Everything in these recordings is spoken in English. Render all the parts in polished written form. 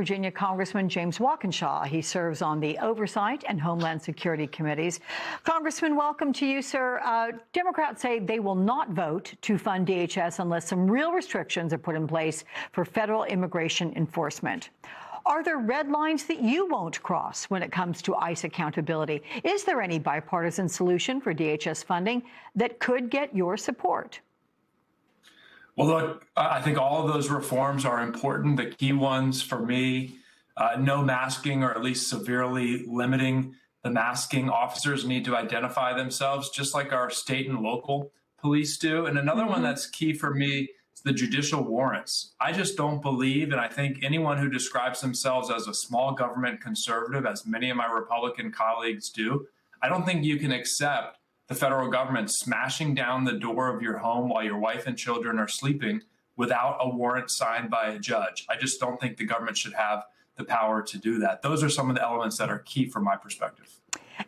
Virginia Congressman James Walkinshaw. He serves on the Oversight and Homeland Security Committees. Congressman, welcome to you, sir. Democrats say they will not vote to fund DHS unless some real restrictions are put in place for federal immigration enforcement. Are there red lines that you won't cross when it comes to ICE accountability? Is there any bipartisan solution for DHS funding that could get your support? Well, look, I think all of those reforms are important. The key ones for me, no masking, or at least severely limiting the masking. Officers need to identify themselves just like our state and local police do. And another one that's key for me is the judicial warrants. I just don't believe, and I think anyone who describes themselves as a small government conservative, as many of my Republican colleagues do, I don't think you can accept the federal government smashing down the door of your home while your wife and children are sleeping without a warrant signed by a judge. I just don't think the government should have the power to do that. Those are some of the elements that are key from my perspective.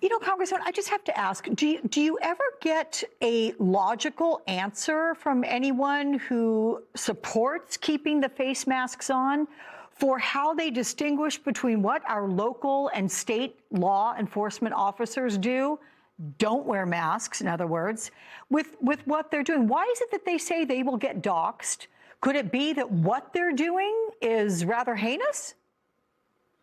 You know, Congressman, I just have to ask, do you ever get a logical answer from anyone who supports keeping the face masks on for how they distinguish between what our local and state law enforcement officers don't wear masks, in other words, with what they're doing? Why is it that they say they will get doxxed? Could it be that what they're doing is rather heinous?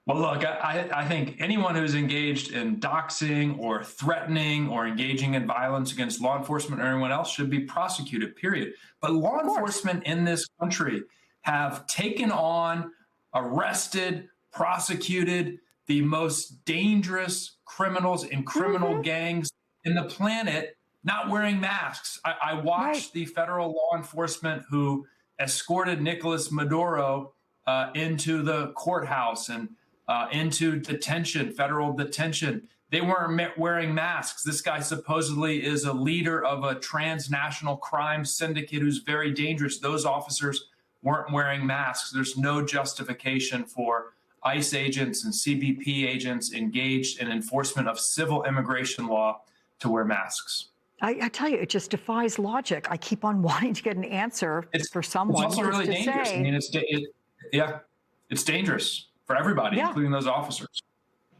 Well, look, I think anyone who's engaged in doxing or threatening or engaging in violence against law enforcement or anyone else should be prosecuted, period. But law enforcement in this country have taken on, arrested, prosecuted the most dangerous criminals in criminal gangs in the planet not wearing masks. I watched the federal law enforcement who escorted Nicolas Maduro into the courthouse and into detention, federal detention. They weren't wearing masks. This guy supposedly is a leader of a transnational crime syndicate who's very dangerous. Those officers weren't wearing masks. There's no justification for ICE agents and CBP agents engaged in enforcement of civil immigration law to wear masks. I tell you, it just defies logic. I keep on wanting to get an answer for someone. It's also really dangerous. I mean, it's dangerous for everybody, including those officers.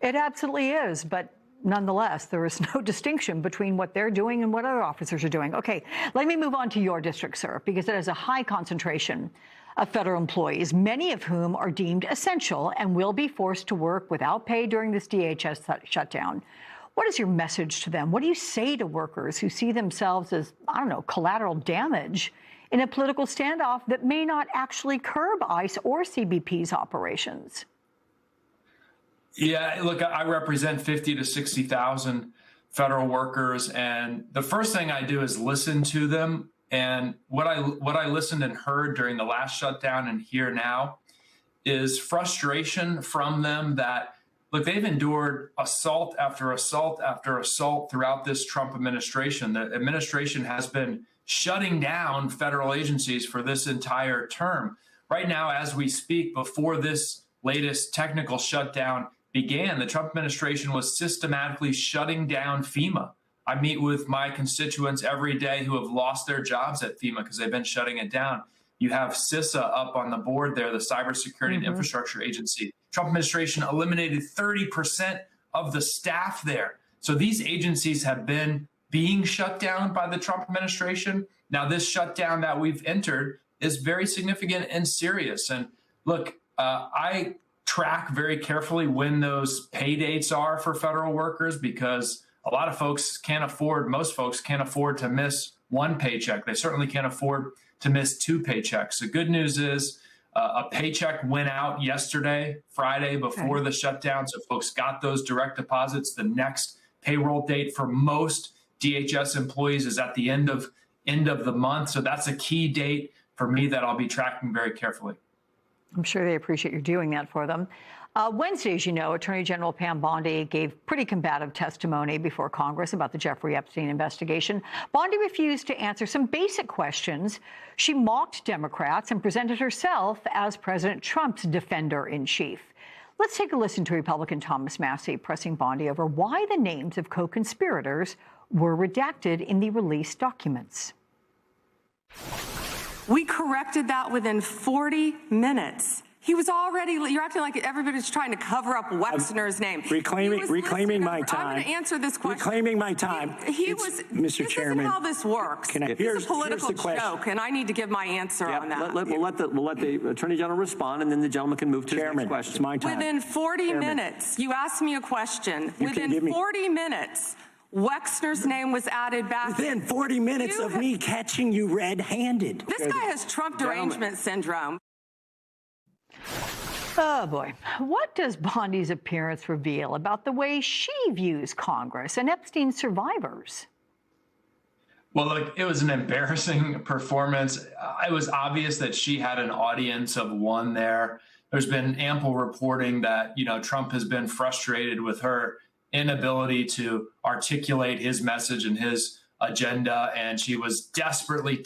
It absolutely is, but nonetheless, there is no distinction between what they're doing and what other officers are doing. Okay, let me move on to your district, sir, because it has a high concentration of federal employees, many of whom are deemed essential and will be forced to work without pay during this DHS shutdown. What is your message to them? What do you say to workers who see themselves as, I don't know, collateral damage in a political standoff that may not actually curb ICE or CBP's operations? Yeah, look, I represent 50 to 60,000 federal workers, and the first thing I do is listen to them. And what I listened and heard during the last shutdown and here now is frustration from them that, look, they've endured assault after assault after assault throughout this Trump administration. The administration has been shutting down federal agencies for this entire term. Right now, as we speak, before this latest technical shutdown began, the Trump administration was systematically shutting down FEMA. I meet with my constituents every day who have lost their jobs at FEMA because they've been shutting it down. You have CISA up on the board there, the Cybersecurity and Infrastructure Agency. Trump administration eliminated 30% of the staff there. So these agencies have been being shut down by the Trump administration. Now, this shutdown that we've entered is very significant and serious. And look, I track very carefully when those pay dates are for federal workers because a lot of folks can't afford, most folks can't afford to miss one paycheck. They certainly can't afford to miss two paychecks. The good news is a paycheck went out yesterday, Friday, before the shutdown. So folks got those direct deposits. The next payroll date for most DHS employees is at the end of the month. So that's a key date for me that I'll be tracking very carefully. I'm sure they appreciate you doing that for them. Wednesday, as you know, Attorney General Pam Bondi gave pretty combative testimony before Congress about the Jeffrey Epstein investigation. Bondi refused to answer some basic questions. She mocked Democrats and presented herself as President Trump's defender-in-chief. Let's take a listen to Republican Thomas Massie pressing Bondi over why the names of co-conspirators were redacted in the released documents. We corrected that within 40 minutes. He was already, you're acting like everybody's trying to cover up Wexner's name. Reclaiming my time. I'm going to answer this question. Reclaiming my time. Mr. Chairman. This isn't how this works. It's a political joke, and I need to give my answer on that. We'll let the Attorney General respond, and then the gentleman can move to the next question. It's my time. Within 40 minutes, you asked me a question. Within 40 minutes, Wexner's name was added back. Within 40 minutes of me catching you red-handed. This guy has Trump derangement syndrome. Oh, boy. What does Bondi's appearance reveal about the way she views Congress and Epstein's survivors? Well, look, it was an embarrassing performance. It was obvious that she had an audience of one there. There's been ample reporting that, Trump has been frustrated with her inability to articulate his message and his agenda. And she was desperately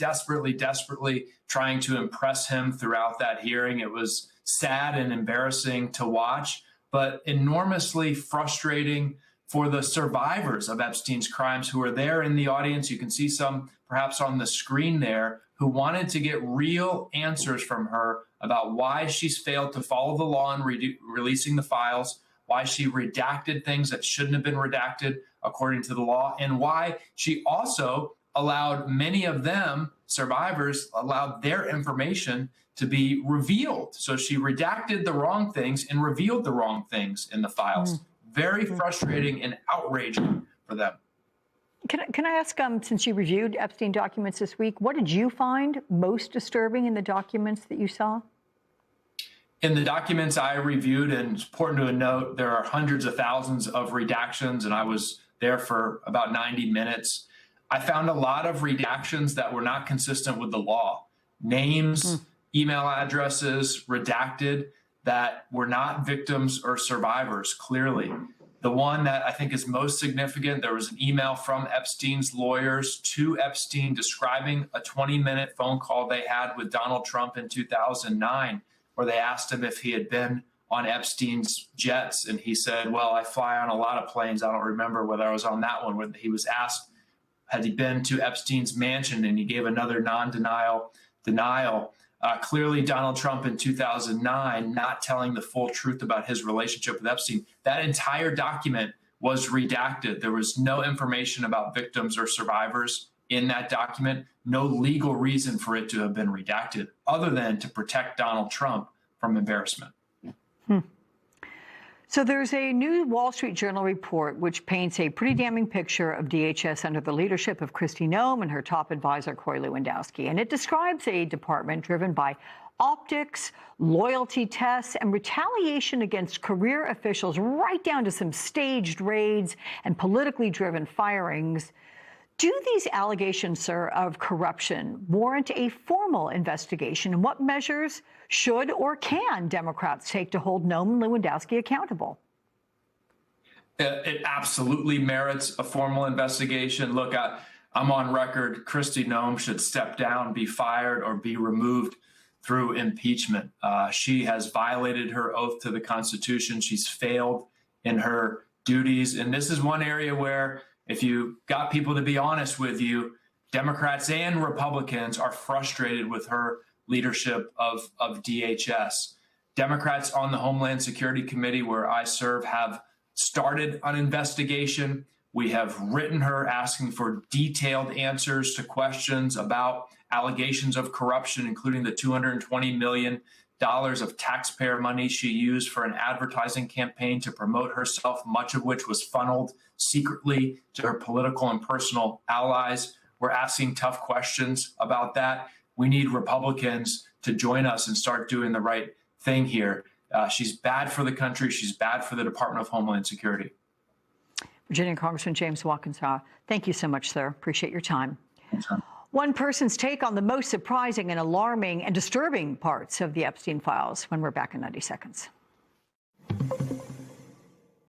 trying to impress him throughout that hearing. It was sad and embarrassing to watch, but enormously frustrating for the survivors of Epstein's crimes who are there in the audience. You can see some perhaps on the screen there who wanted to get real answers from her about why she's failed to follow the law in releasing the files, why she redacted things that shouldn't have been redacted according to the law, and why she also allowed many of them, survivors, allowed their information to be revealed. So she redacted the wrong things and revealed the wrong things in the files. Very frustrating and outraging for them. Can I ask, since you reviewed Epstein documents this week, what did you find most disturbing in the documents that you saw? In the documents I reviewed, and it's important to note, there are hundreds of thousands of redactions, and I was there for about 90 minutes. I found a lot of redactions that were not consistent with the law. Names, email addresses redacted that were not victims or survivors, clearly. The one that I think is most significant, there was an email from Epstein's lawyers to Epstein describing a 20-minute phone call they had with Donald Trump in 2009, where they asked him if he had been on Epstein's jets. And he said, well, I fly on a lot of planes. I don't remember whether I was on that one. When he was asked, had he been to Epstein's mansion, and he gave another denial. Clearly, Donald Trump in 2009 not telling the full truth about his relationship with Epstein. That entire document was redacted. There was no information about victims or survivors in that document. No legal reason for it to have been redacted other than to protect Donald Trump from embarrassment. So there's a new Wall Street Journal report which paints a pretty damning picture of DHS under the leadership of Kristi Noem and her top advisor, Corey Lewandowski. And it describes a department driven by optics, loyalty tests, and retaliation against career officials, right down to some staged raids and politically driven firings. Do these allegations, sir, of corruption warrant a formal investigation? And what measures should or can Democrats take to hold Noem and Lewandowski accountable? It absolutely merits a formal investigation. Look, I'm on record. Kristi Noem should step down, be fired, or be removed through impeachment. She has violated her oath to the Constitution. She's failed in her duties. And this is one area where, if you got people to be honest with you, Democrats and Republicans are frustrated with her leadership of DHS. Democrats on the Homeland Security Committee, where I serve, have started an investigation. We have written her asking for detailed answers to questions about allegations of corruption, including the $220 million of taxpayer money she used for an advertising campaign to promote herself, much of which was funneled secretly to her political and personal allies. We're asking tough questions about that. We need Republicans to join us and start doing the right thing here. She's bad for the country. She's bad for the Department of Homeland Security. Virginia Congressman James Walkinshaw, thank you so much, sir. Appreciate your time. One person's take on the most surprising and alarming and disturbing parts of the Epstein files when we're back in 90 seconds.